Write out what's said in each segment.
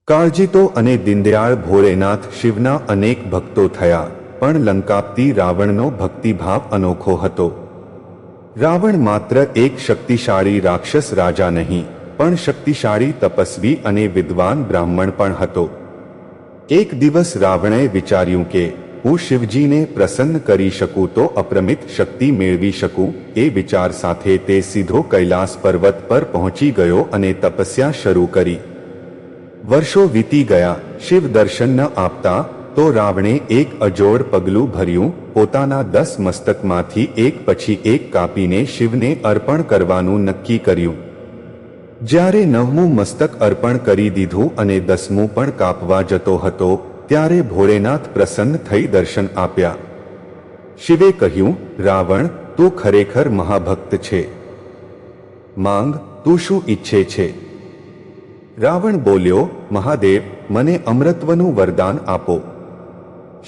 કાળજીતો અને દીનદયાળ ભોળેનાથ શિવના અનેક ભક્તો થયા, પણ લંકાપતિ રાવણનો ભક્તિભાવ અનોખો હતો. રાવણ માત્ર એક શક્તિશાળી રાક્ષસ રાજા નહીં, પણ શક્તિશાળી તપસ્વી અને વિદ્વાન બ્રાહ્મણ પણ હતો. એક દિવસ રાવણે વિચાર્યું કે હું શિવજીને પ્રસન્ન કરી શકું તો અપ્રમિત શક્તિ મેળવી શકું. એ વિચાર સાથે તે સીધો કૈલાસ પર્વત પર પહોંચી ગયો અને તપસ્યા શરૂ કરી. વર્ષો વીતી ગયા, શિવ દર્શન ન આપતા તો રાવણે એક અજોડ પગલું ભર્યું. પોતાના 10 મસ્તકમાંથી એક પછી એક કાપીને શિવને અર્પણ કરવાનું નક્કી કર્યું. જ્યારે 9મું મસ્તક અર્પણ કરી દીધું અને 10મું પણ કાપવા જતો હતો, ત્યારે ભોળેનાથ પ્રસન્ન થઈ દર્શન આપ્યા. શિવે કહ્યું, રાવણ, તું ખરેખર મહાભક્ત છે. માંગ, તું શું ઈચ્છે છે? રાવણ બોલ્યો, મહાદેવ, મને અમૃતત્વનું વરદાન આપો.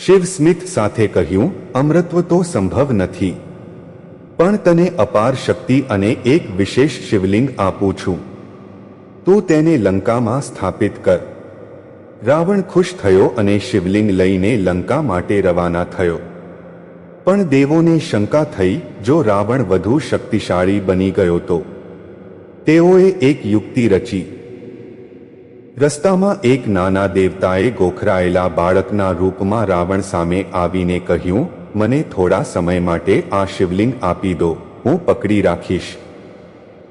શિવ સ્મિત સાથે કહ્યું, અમૃતત્વ તો સંભવ નથી, પણ તને અપાર શક્તિ અને એક વિશેષ શિવલિંગ આપું છું. તું તેને લંકામાં સ્થાપિત કર. રાવણ ખુશ થયો અને શિવલિંગ લઈને લંકા માટે રવાના થયો. પણ દેવોને શંકા થઈ, જો રાવણ વધુ શક્તિશાળી બની ગયો તો? તેઓએ એક યુક્તિ રચી. રસ્તામાં એક નાના દેવતાએ ગોખરાયેલા બાળકના રૂપમાં રાવણ સામે આવીને કહ્યું, મને થોડા સમય માટે આ શિવલિંગ આપી દો, હું પકડી રાખીશ.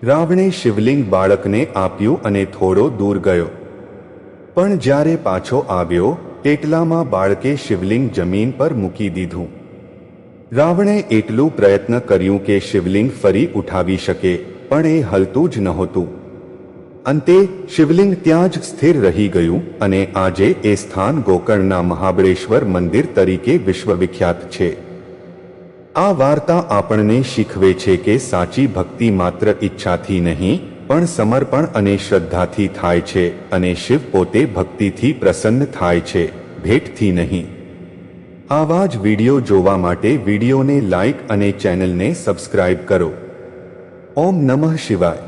રાવણે શિવલિંગ બાળકને આપ્યું અને થોડો દૂર ગયો. પણ જ્યારે પાછો આવ્યો, તેટલામાં બાળકે શિવલિંગ જમીન પર મૂકી દીધું. રાવણે એટલું પ્રયત્ન કર્યું કે શિવલિંગ ફરી ઉઠાવી શકે, પણ એ હલતું જ નહોતું. અંતે શિવલિંગ ત્યાં જ સ્થિર રહી ગયું અને આજે એ સ્થાન ગોકર્ણના મહાબળેશ્વર મંદિર તરીકે વિશ્વવિખ્યાત છે. આ વાર્તા આપણને શીખવે છે કે સાચી ભક્તિ માત્ર ઈચ્છાથી નહીં, પણ સમર્પણ અને શ્રદ્ધાથી થાય છે, અને શિવ પોતે ભક્તિથી પ્રસન્ન થાય છે, ભેટથી નહીં. આવા જ વિડીયો જોવા માટે વિડીયોને લાઇક અને ચેનલને સબસ્ક્રાઇબ કરો. ઓમ નમઃ શિવાય.